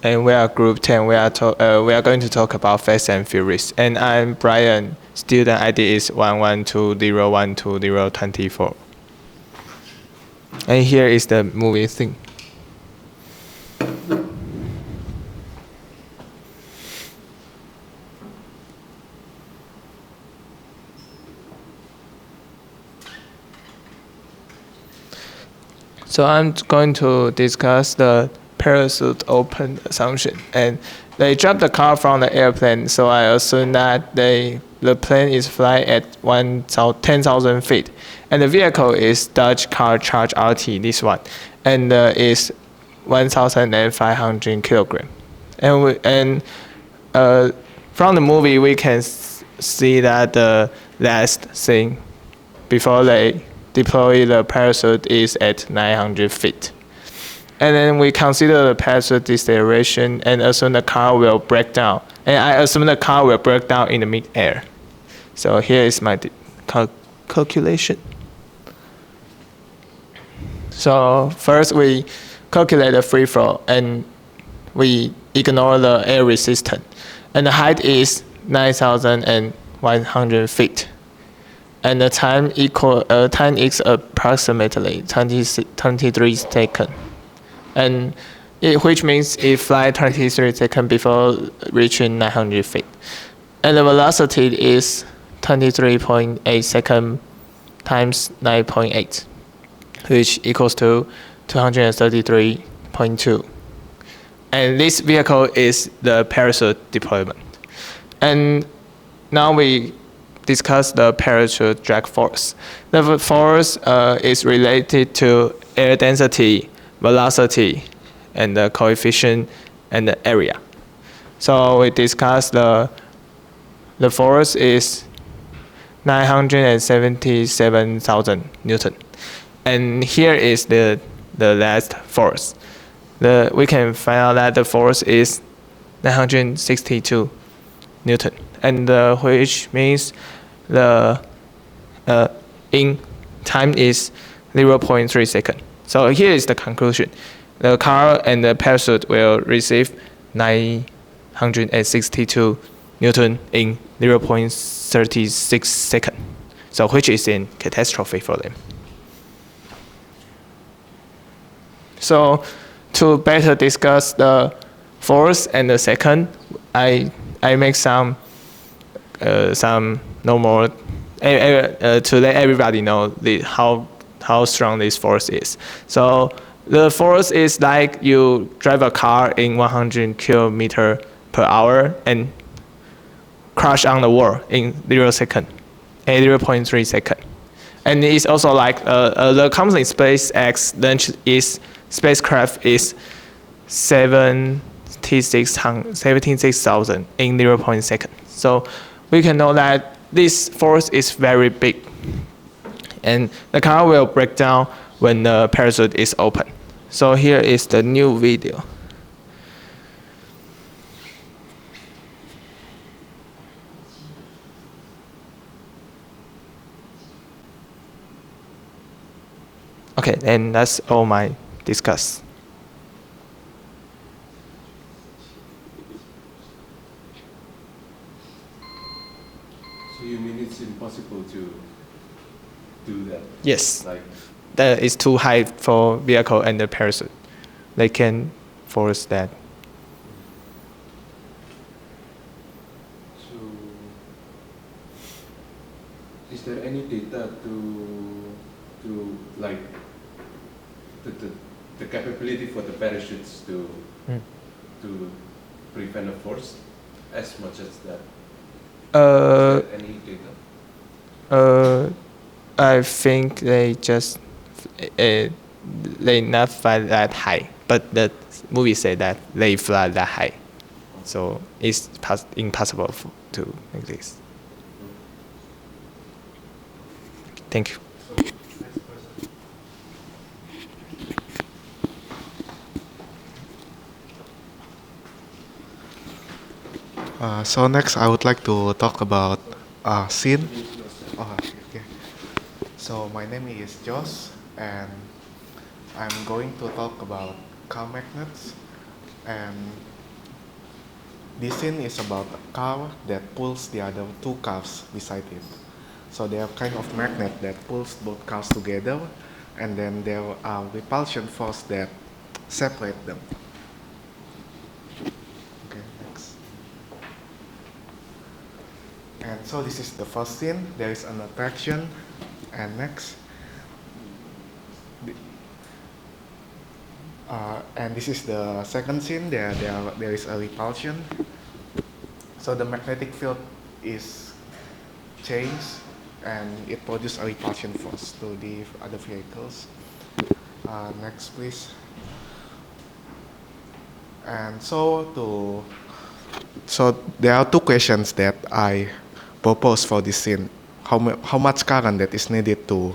and we are group 10. We are going to talk about Fast and Furious. And I'm Brian. Student ID is 1120122024. And here is the movie thing. So I'm going to discuss the parachute open assumption. And they dropped the car from the airplane, so I assume that the plane is flying at 10,000 feet. And the vehicle is Dodge Car Charge RT, this one, and is 1,500 kilograms. And from the movie, we can see that the last thing before they deploy the parachute is at 900 feet. And then we consider the parachute deceleration and assume the car will break down. And I assume the car will break down in the mid-air. So here is my calculation. So first we calculate the free fall and we ignore the air resistance. And the height is 9,100 feet. And the time is approximately 23 seconds. And which means it flies 23 seconds before reaching 900 feet. And the velocity is 23.8 seconds times 9.8, which equals to 233.2. And this vehicle is the parachute deployment. And now we discuss the parachute drag force. The force is related to air density, velocity, and the coefficient and the area. So we discuss the force is 977,000 Newton. And here is the last force. We can find out that the force is 962 Newton, and which means the in time is 0.3 seconds. So here is the conclusion. The car and the parachute will receive 962 Newton in 0.36 seconds. So which is in catastrophe for them. So to better discuss the force and the second, I make some normal to let everybody know how strong this force is. So the force is like you drive a car in 100 kilometers per hour and crash on the wall in 0 second, 0.3 second. And it's also like the company SpaceX launch is spacecraft is 76,000 in 0.2 second. So we can know that this force is very big. And the car will break down when the parachute is open. So here is the new video. Okay, and that's all my discuss. So you mean it's impossible to do that? Yes. That is too high for vehicle and the parachute. They can force that. So is there any data to like the capability for the parachutes to prevent a force as much as that? Is there any data? I think they just they not fly that high, but the movie said that they fly that high, so it's impossible to make this. Thank you. So next, I would like to talk about scene. Oh, okay. So my name is Josh, and I'm going to talk about car magnets and This scene is about a car that pulls the other two cars beside it. So they are kind of magnet that pulls both cars together, and then there are repulsion force that separate them. Okay, next. And so this is the first scene. There is an attraction, and next. And this is the second scene. There is a repulsion. So the magnetic field is changed, and it produces a repulsion force to the other vehicles. Next, please. And so there are two questions that I propose for this scene. How much current that is needed to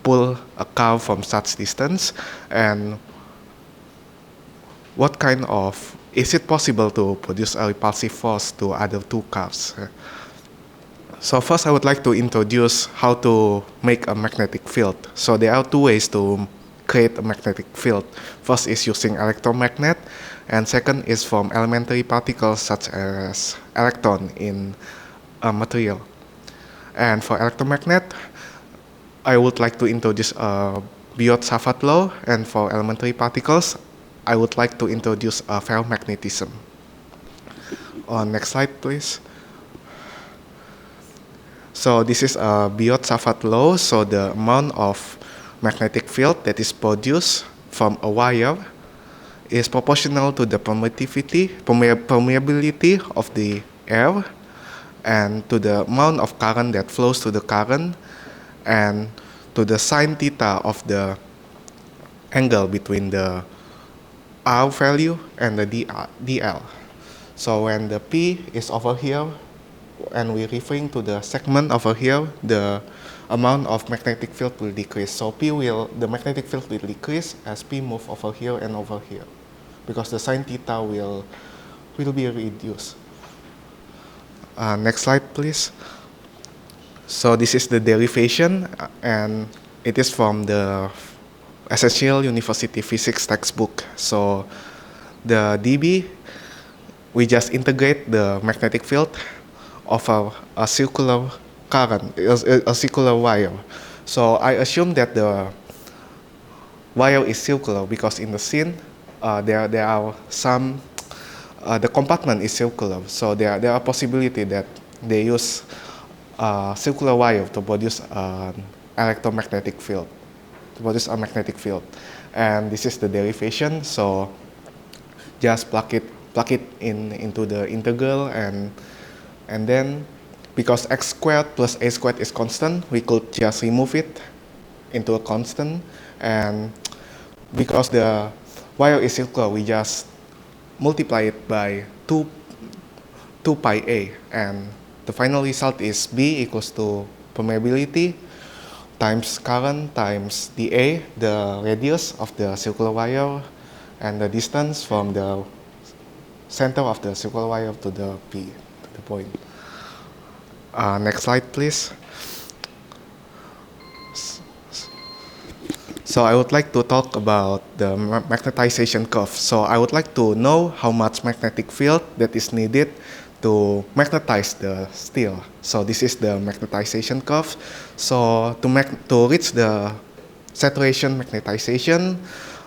pull a car from such distance, and what kind of, is it possible to produce a repulsive force to other two cars? So first I would like to introduce how to make a magnetic field. So there are two ways to create a magnetic field. First is using electromagnet, and second is from elementary particles such as electron in a material. And for electromagnet, I would like to introduce a Biot-Savart law, and for elementary particles, I would like to introduce a ferromagnetism. Next slide, please. So this is a Biot-Savart law. So the amount of magnetic field that is produced from a wire is proportional to the permeability of the air, and to the amount of current that flows to the current, and to the sine theta of the angle between the R value and the dl. So when the P is over here, and we're referring to the segment over here, the amount of magnetic field will decrease. So the magnetic field will decrease as P move over here and over here, because the sine theta will be reduced. Next slide, please. So this is the derivation, and it is from the Essential University Physics textbook. So the dB, we just integrate the magnetic field of a circular current, a circular wire. So I assume that the wire is circular because in the scene there are some, the compartment is circular. So there are possibility that they use circular wire to produce an electromagnetic field, to produce a magnetic field. And this is the derivation. So just plug it into the integral, and then because x squared plus a squared is constant, we could just remove it into a constant. And because the wire is circular, we just multiply it by 2 pi a, and the final result is B equals to permeability times current times dA, the radius of the circular wire, and the distance from the center of the circular wire to the P, to the point. Next slide, please. So I would like to talk about the magnetization curve. So I would like to know how much magnetic field that is needed to magnetize the steel. So this is the magnetization curve. So to reach the saturation magnetization,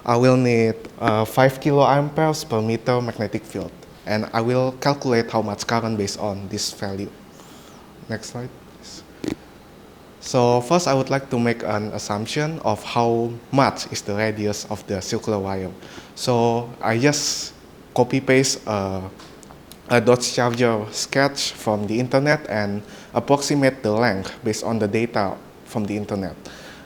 I will need 5 kiloamperes per meter magnetic field. And I will calculate how much current based on this value. Next slide, please. So first I would like to make an assumption of how much is the radius of the circular wire. So I just copy paste a Dodge Charger sketch from the internet and approximate the length based on the data from the internet.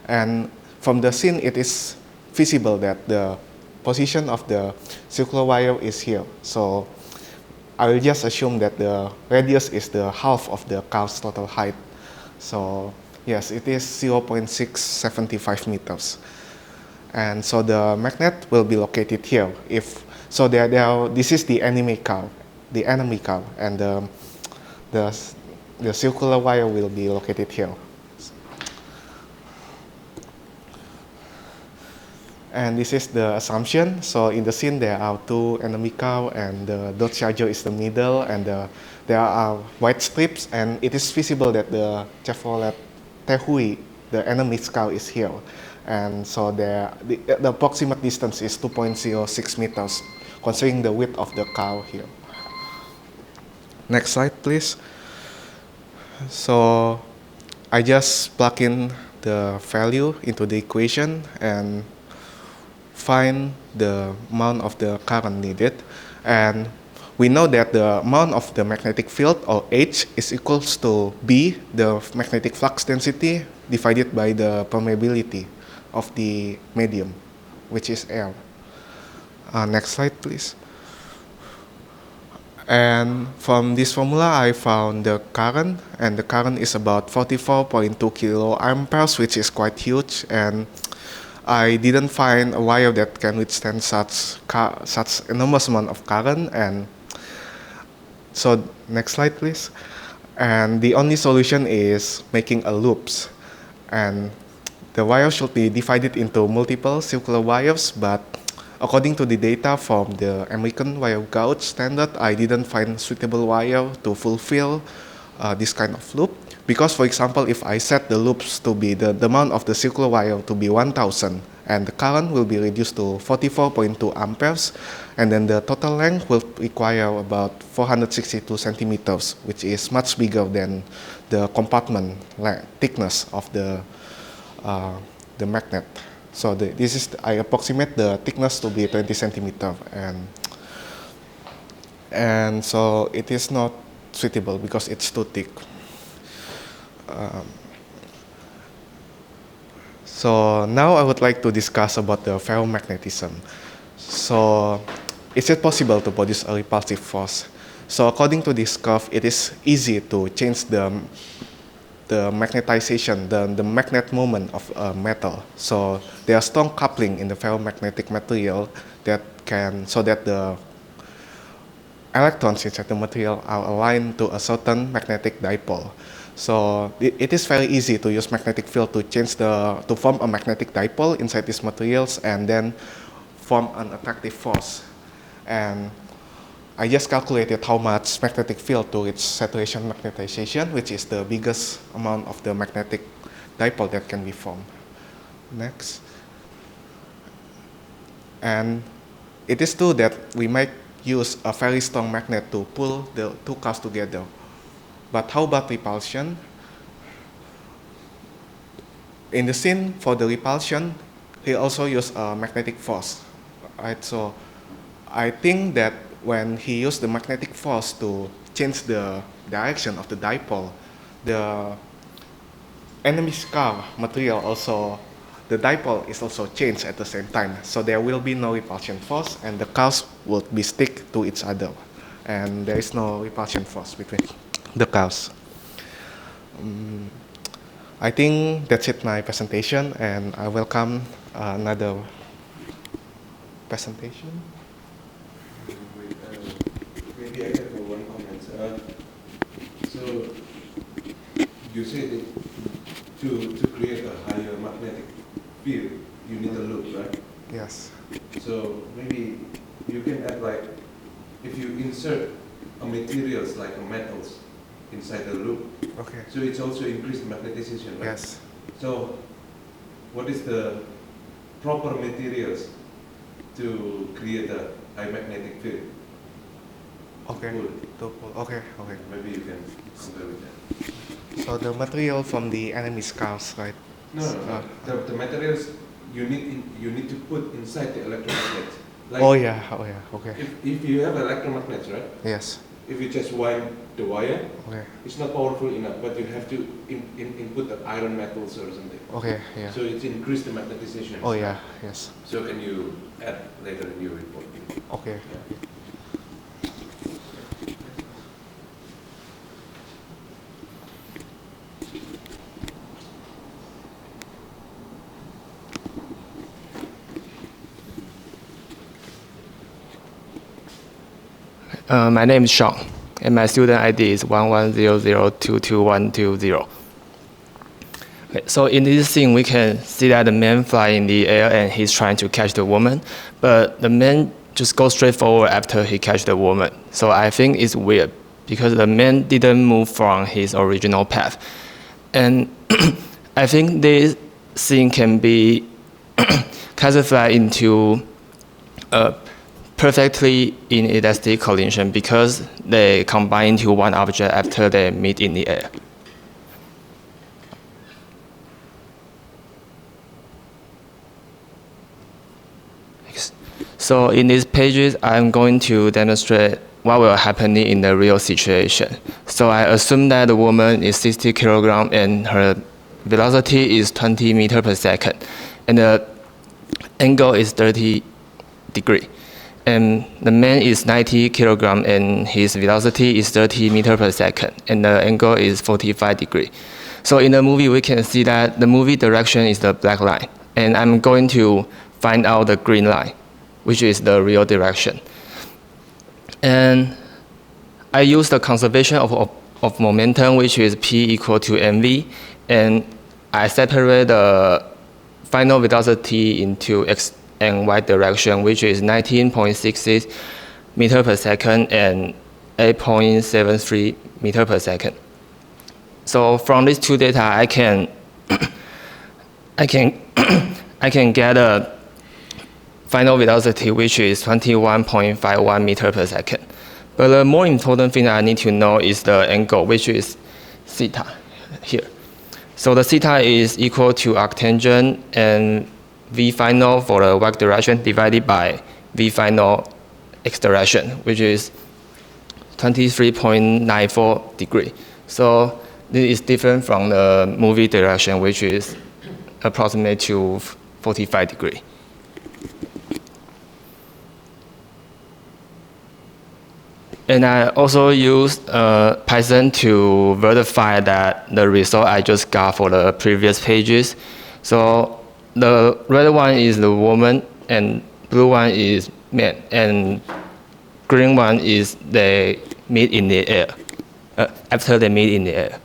And from the scene, it is feasible that the position of the circular wire is here. So I will just assume that the radius is the half of the car's total height. So yes, it is 0.675 meters. And so the magnet will be located here. This is the enemy car, and the circular wire will be located here. And this is the assumption. So in the scene, there are two enemy cow, and the dot charger is the middle, and there are white strips, and it is visible that the Chevrolet NTHU, the enemy's cow, is here. And so the approximate distance is 2.06 meters, considering the width of the cow here. Next slide, please. So I just plug in the value into the equation and find the amount of the current needed. And we know that the amount of the magnetic field, or H, is equals to B, the magnetic flux density, divided by the permeability of the medium, which is L. Next slide, please. And from this formula, I found the current, and the current is about 44.2 kiloamperes, which is quite huge. And I didn't find a wire that can withstand such enormous amount of current. And so, next slide, please. And the only solution is making a loops. And the wire should be divided into multiple circular wires, but according to the data from the American wire gauge standard, I didn't find suitable wire to fulfill this kind of loop. Because, for example, if I set the loops to be the amount of the circular wire to be 1000, and the current will be reduced to 44.2 amperes, and then the total length will require about 462 centimeters, which is much bigger than the compartment thickness of the magnet. So this is, I approximate the thickness to be 20 centimeters, and so it is not suitable because it's too thick. So now I would like to discuss about the ferromagnetism. So is it possible to produce a repulsive force? So according to this curve, it is easy to change the magnetization, the magnet moment of a metal. So there are strong coupling in the ferromagnetic material that can, so that the electrons inside the material are aligned to a certain magnetic dipole. So it is very easy to use magnetic field to change to form a magnetic dipole inside these materials and then form an attractive force. And I just calculated how much magnetic field to its saturation magnetization, which is the biggest amount of the magnetic dipole that can be formed. Next. And it is true that we might use a very strong magnet to pull the two cars together. But how about repulsion? In the scene for the repulsion, he also used a magnetic force. Right? So I think that when he used the magnetic force to change the direction of the dipole, the enemy's car material also, the dipole is also changed at the same time. So there will be no repulsion force, and the cars will be stick to each other. And there is no repulsion force between the cars. I think that's it, my presentation, and I welcome another presentation. Maybe I have one comment. So you said to create a higher magnetic field, you need a loop, right? Yes. So maybe you can add, like, if you insert a materials like a metals inside the loop. Okay. So it's also increased magnetization, right? Yes. So what is the proper materials to create a high magnetic field? Okay. Okay. Okay. Maybe you can compare with that. So the material from the enemy's cars, right? No. The materials you need to put inside the electromagnets. Like Oh yeah. Okay. if you have electromagnets, right? Yes. If you just wind the wire, Okay. it's not powerful enough, but you have to input the iron metals or something. Okay. Yeah. So it's increased the magnetization. Oh yeah. Yes. So can you add later in your report? Okay. Yeah. My name is Sean, and my student ID is 1100222120. Okay, so in this scene, we can see that the man fly in the air and he's trying to catch the woman, but the man just goes straight forward after he catch the woman. So I think it's weird because the man didn't move from his original path. And I think this scene can be classified into a perfectly inelastic collision because they combine into one object after they meet in the air. So in these pages, I'm going to demonstrate what will happen in the real situation. So I assume that the woman is 60 kilograms and her velocity is 20 meters per second, and the angle is 30 degrees. And the man is 90 kilograms and his velocity is 30 meters per second, and the angle is 45 degrees. So in the movie, we can see that the movie direction is the black line, and I'm going to find out the green line, which is the real direction. And I use the conservation of momentum, which is P equal to mv, and I separate the final velocity into x and y direction, which is 19.66 meters per second and 8.73 meters per second. So from these two data, I can get a final velocity, which is 21.51 meters per second. But the more important thing I need to know is the angle, which is theta here. So the theta is equal to arctangent and v final for the y direction divided by v final x direction, which is 23.94 degrees. So this is different from the movie direction, which is approximate to 45 degrees. And I also used Python to verify that the result I just got for the previous pages. So the red one is the woman, and blue one is man, and green one is they meet in the air, after they meet in the air.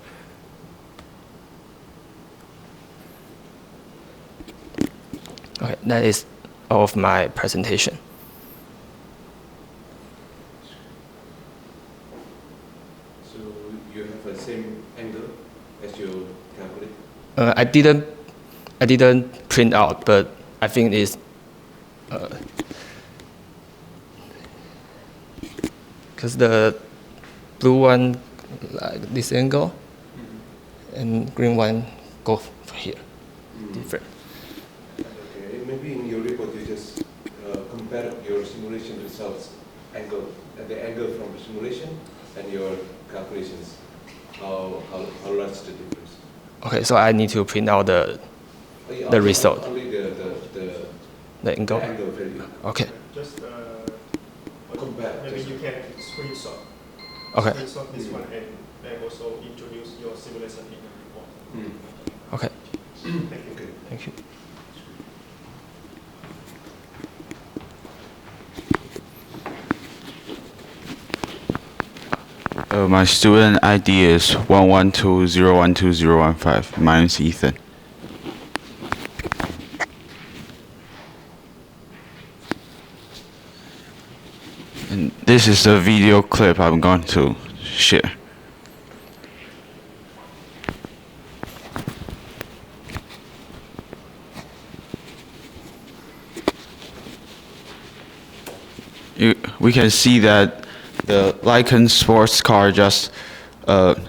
Okay, that is all of my presentation. So you have the same angle as you calculate? I didn't print out, but I think it's because the blue one like this angle, and green one go here, different. Okay, maybe in your report you just compare your simulation results angle, the angle from the simulation and your calculations. How large the difference? Okay, so I need to print out the result. Only The angle. the angle value. Okay. Just Compare. maybe you can screenshot. Okay. Screenshot this one and also introduce your simulation in the report. Okay. Thank you. Okay. Thank you. My student ID is 112012015. My name is Ethan. And this is the video clip I'm going to share. We can see that the Lycan sports car just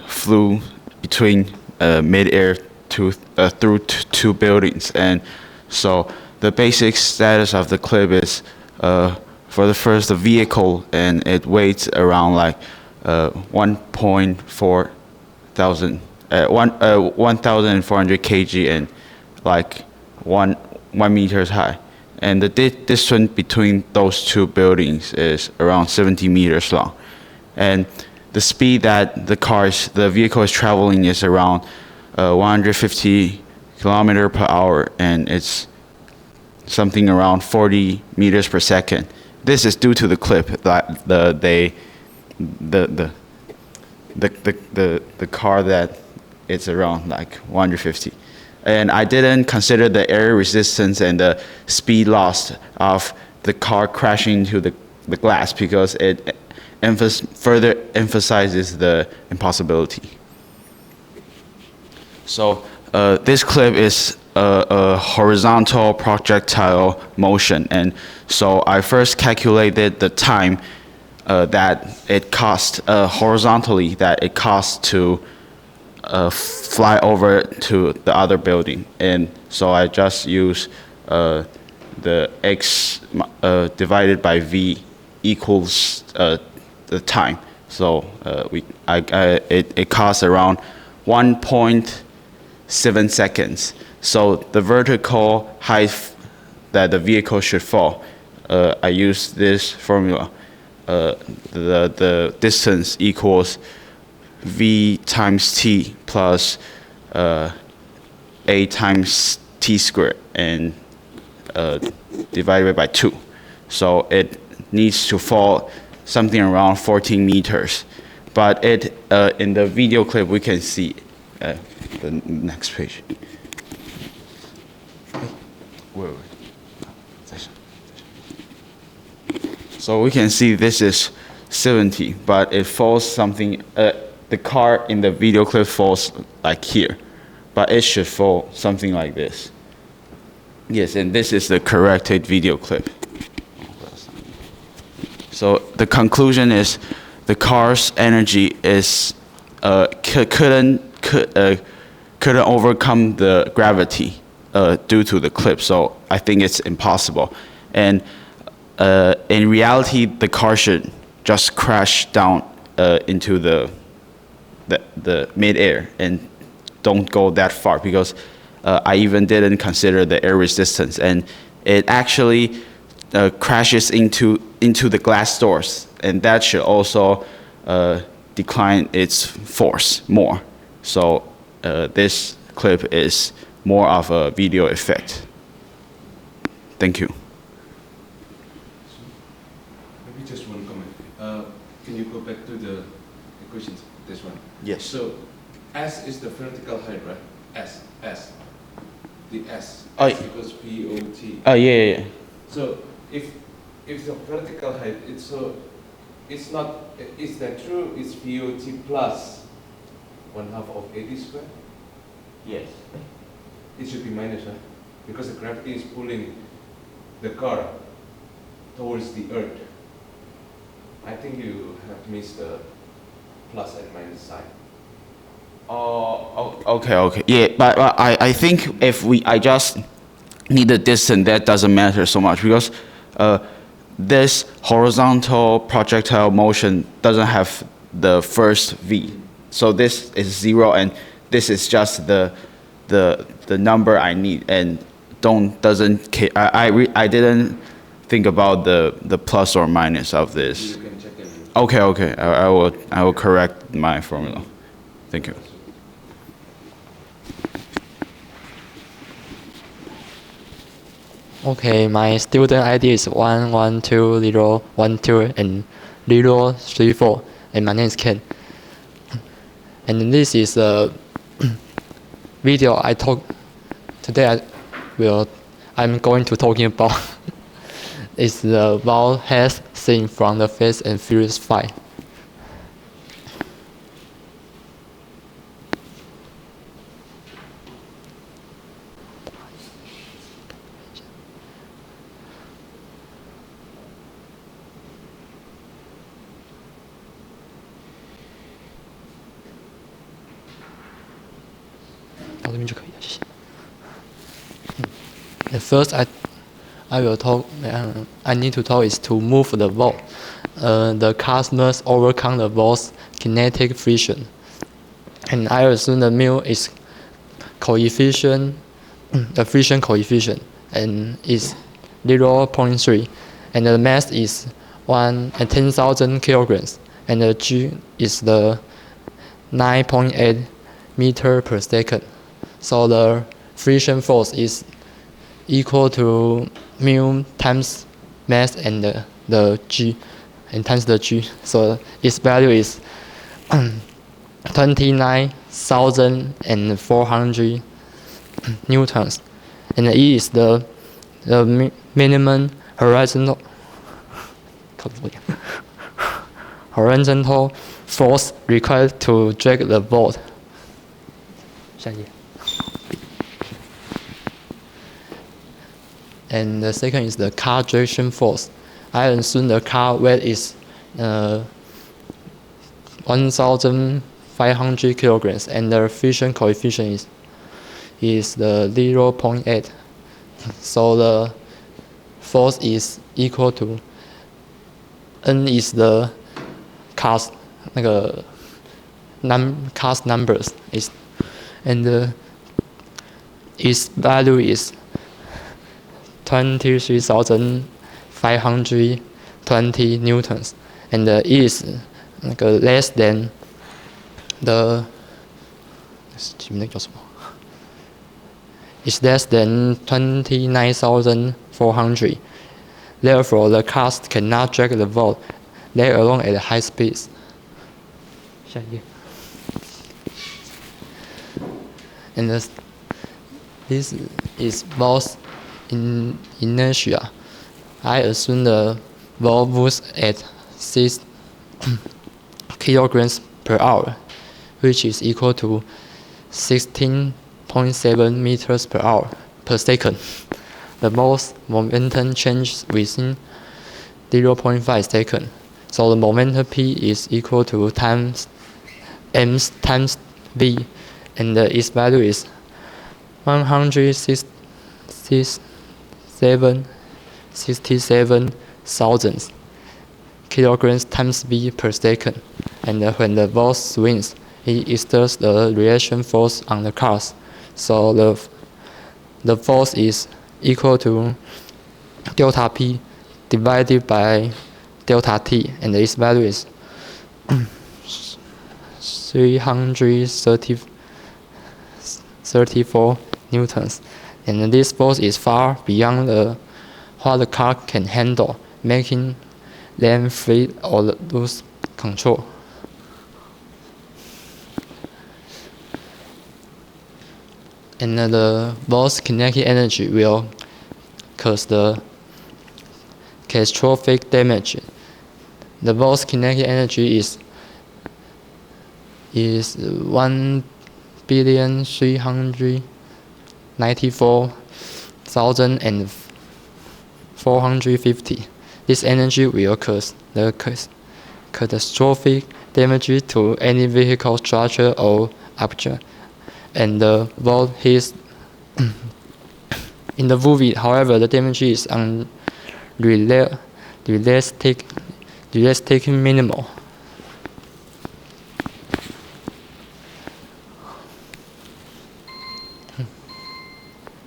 flew between mid-air through two buildings, and so the basic status of the clip is for the first the vehicle, and it weighs around like 1.4 thousand 1,400 kg and like 1 meters high. And the distance between those two buildings is around 70 meters long. And the speed that the vehicle is traveling is around 150 kilometers per hour, and it's something around 40 meters per second. This is due to the clip that the car that it's around like 150. and I didn't consider the air resistance and the speed loss of the car crashing into the glass because it further emphasizes the impossibility. So this clip is a horizontal projectile motion, and so I first calculated the time that it cost horizontally that it costs to fly over to the other building, and so I just use the x divided by v equals the time. So it costs around 1.7 seconds. So the vertical height that the vehicle should fall, I use this formula. The distance equals v times t plus a times t squared and divided by 2. So it needs to fall something around 14 meters. But in the video clip, we can see the next page. So we can see this is 70, but it falls something, the car in the video clip falls like here, but it should fall something like this. Yes, and this is the corrected video clip. So the conclusion is the car's energy is couldn't overcome the gravity due to the clip. So I think it's impossible. And in reality, the car should just crash down into the mid-air and don't go that far, because I even didn't consider the air resistance, and it actually crashes into the glass doors, and that should also decline its force more. So this clip is more of a video effect. Thank you. Maybe just one comment. Can you go back to the equations? This one. Yes. So S is the vertical height, right? S. The S. Oh, S equals POT. Oh yeah. So if the vertical height, it's not, is that true? It's POT plus 1/2 of AD squared? Yes. It should be minus, right? Because the gravity is pulling the car towards the earth. I think you have missed the plus and minus sign. Oh, okay. Yeah, but I think if I just need the distance, that doesn't matter so much, because this horizontal projectile motion doesn't have the first v. So this is 0, and this is just the number I need, and I didn't think about the plus or minus of this. You can check it. Okay. I will correct my formula. Thank you. Okay, my student ID is 1120112 and 034, and my name is Ken. And this is a video I talk today. I'm going to talking about is the bald head seen from the Fast and Furious 5. At first, I will talk. I need to talk is to move the ball. The cars must overcome the ball's kinetic friction, and I assume the mu is coefficient, the friction coefficient, and is 0.3, and the mass is 10,000 kilograms, and the g is the 9.8 meter per second. So the friction force is equal to mu times mass and the g, and times the g. So its value is 29,400 newtons, and E is the minimum horizontal force required to drag the boat. 下一页. And the second is the car traction force. I assume the car weight is 1,500 kilograms, and the friction coefficient is the 0.8. So the force is equal to N is the cast cast numbers is, and its value is 23,520 newtons, and is less than the is less than 29,400. Therefore, the cast cannot drag the boat, let alone at high speeds. 下一页. And this is both in inertia. I assume the ball moves at 6 kilograms per hour, which is equal to 16.7 meters per hour per second. The ball's momentum changes within 0.5 seconds. So the momentum P is equal to times m times v, and its value is 167,000 kilograms times v per second. And when the ball swings, it exerts the reaction force on the cars. So the force is equal to delta P divided by delta T, and its value is 334 newtons. And this force is far beyond what the car can handle, making them free or lose control. And the ball's kinetic energy will cause the catastrophic damage. The ball's kinetic energy is 1,394,450. This energy will cause the catastrophic damage to any vehicle, structure, or object. And the ball hits in the movie. However, the damage is unrealistic, minimal.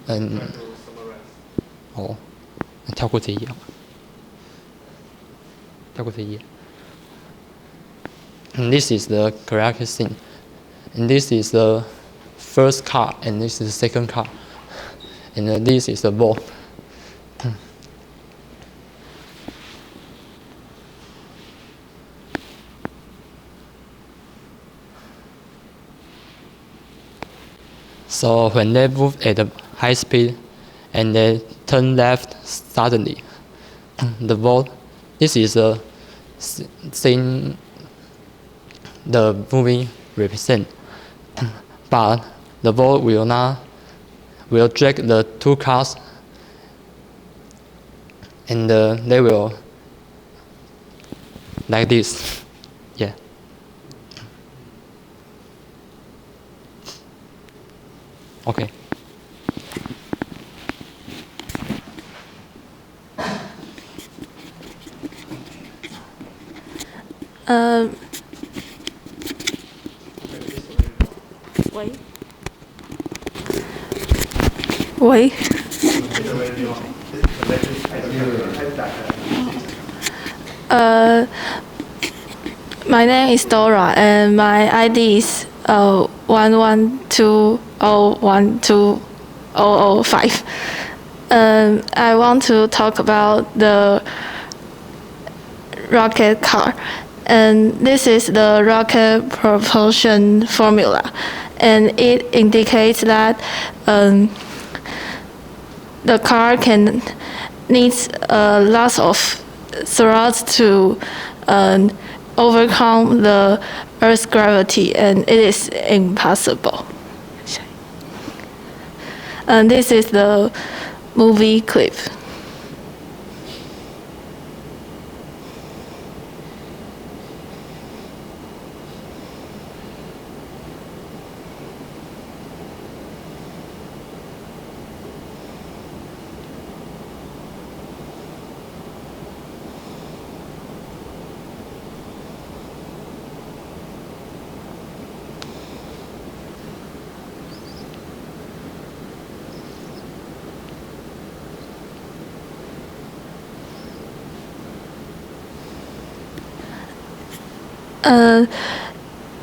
And 跳过这一页。And this is the correct scene. And this is the first car, and this is the second car, and this is the ball. So when they move at a high speed and they turn left suddenly, the ball, this is a scene the movie represent, but the ball will drag the two cars, and they will like this. Yeah. Okay. Wait. My name is Dora, and my ID is 112012005. I want to talk about the rocket car, and this is the rocket propulsion formula. and it indicates that the car needs lots of thrust to overcome the Earth's gravity, and it is impossible. And this is the movie clip.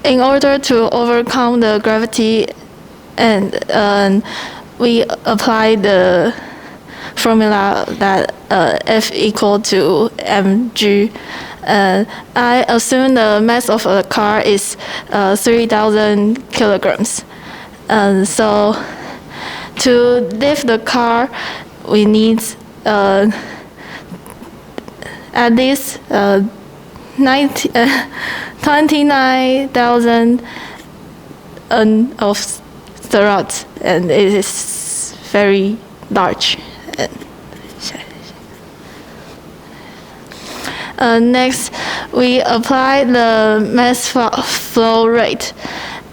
In order to overcome the gravity, and we apply the formula that F equal to mg. I assume the mass of a car is 3,000 kilograms. So to lift the car, we need at least 29,000 of thrust, and it is very large. Next, we apply the mass flow rate,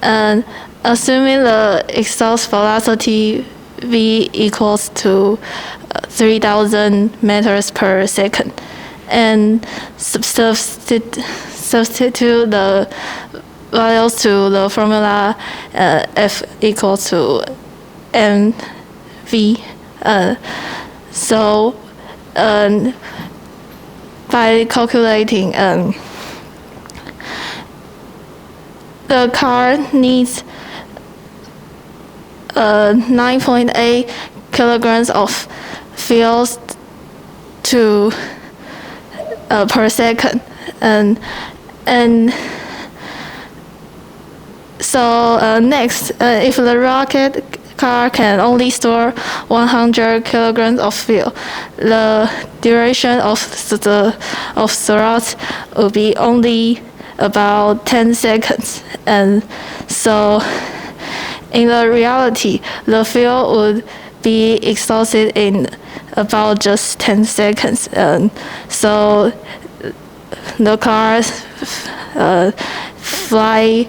and assuming the exhaust velocity v equals to 3,000 meters per second, and substitute the values to the formula F equals to mv. So by calculating, the car needs 9.8 kilograms of fuel per second, and so next, if the rocket car can only store 100 kilograms of fuel, the duration of thrust will be only about 10 seconds, and so in the reality, the fuel would be exhausted in about just 10 seconds. So the cars fly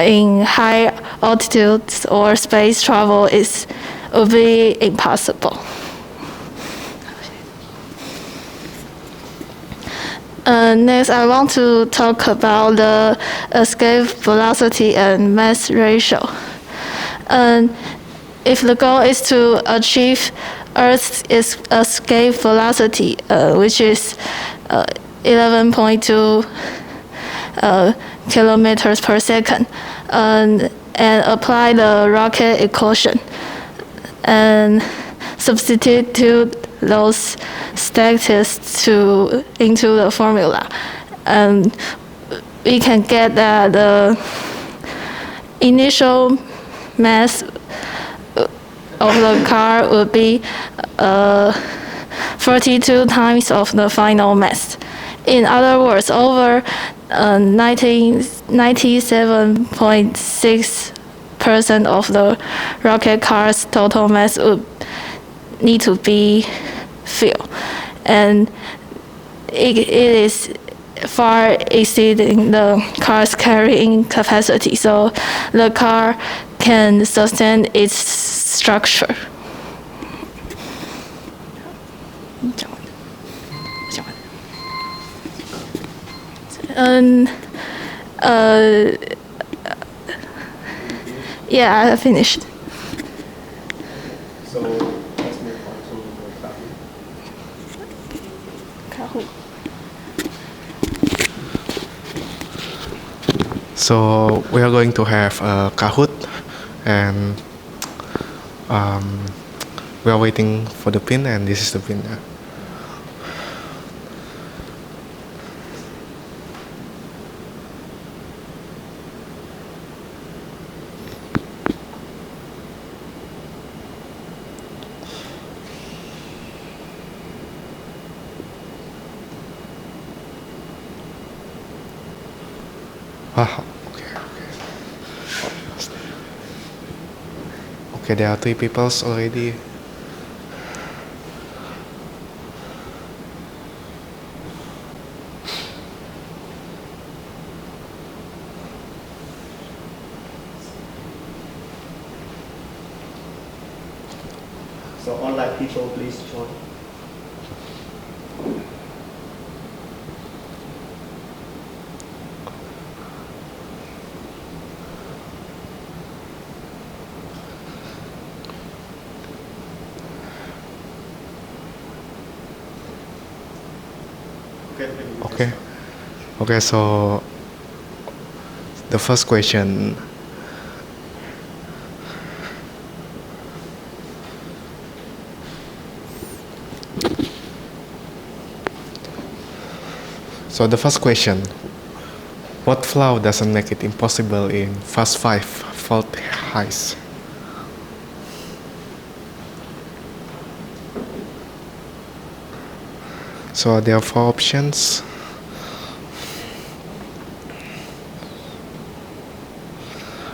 in high altitudes or space travel would be impossible. Next, I want to talk about the escape velocity and mass ratio. If the goal is to achieve Earth's escape velocity, which is 11.2 kilometers per second, and apply the rocket equation, and substitute those statistics into the formula, and we can get that the initial mass of the car would be 42 times of the final mass. In other words, over 97.6% of the rocket car's total mass would need to be fuel, and it is far exceeding the car's carrying capacity, so the car can sustain its structure. Yeah, I finished. So let's move on to Kahoot. So we are going to have a Kahoot, and we are waiting for the pin, and this is the pin. Ah, okay. Okay, there are 3 people already. So online people, please join. Okay. maybe we can Okay. start. Okay, so the first question. So the first question, what flaw doesn't make it impossible in fast 5 fault heights? So there are 4 options.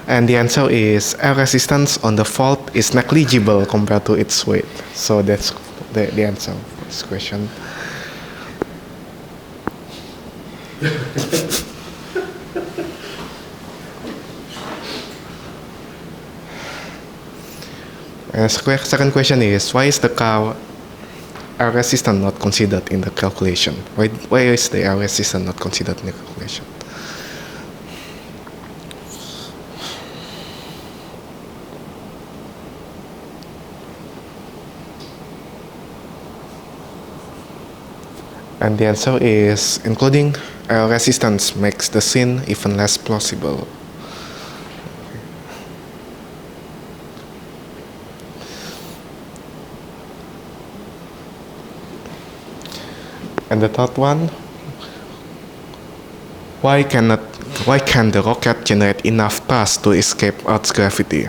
And the answer is air resistance on the fault is negligible compared to its weight. So that's the answer for this question. And second question is, why is the car air resistance not considered in the calculation? Why is the air resistance not considered in the calculation? And the answer is including air resistance makes the scene even less plausible. And the third one, why can the rocket generate enough thrust to escape Earth's gravity?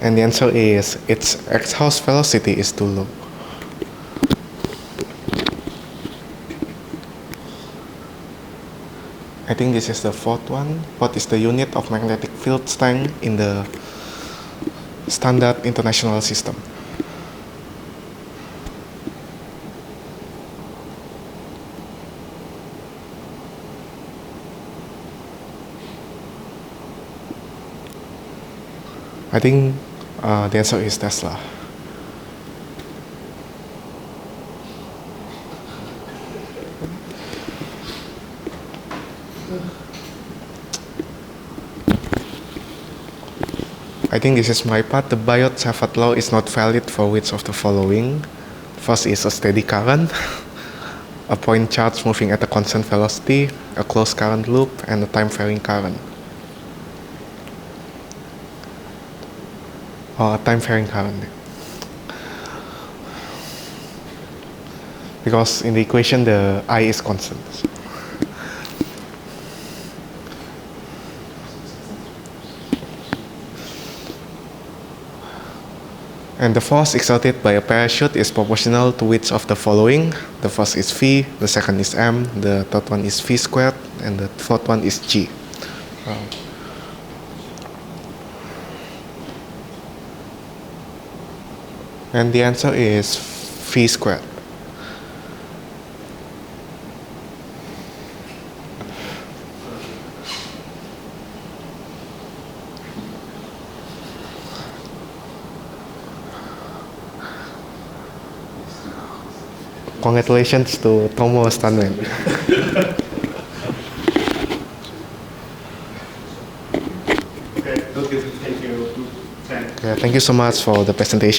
And the answer is its exhaust velocity is too low. I think this is the fourth one. What is the unit of magnetic field strength in the standard international system? I think the answer is Tesla. I think this is my part. The Biot-Savart law is not valid for which of the following? First is a steady current, a point charge moving at a constant velocity, a closed current loop, and a time-varying current. Or a time-varying current. Because in the equation the I is constant. And the force exerted by a parachute is proportional to which of the following? The first is V, the second is M, the third one is V squared, and the fourth one is G. And the answer is V squared. Congratulations to Tomo Stanman. Okay, thank you. Yeah, thank you so much for the presentation.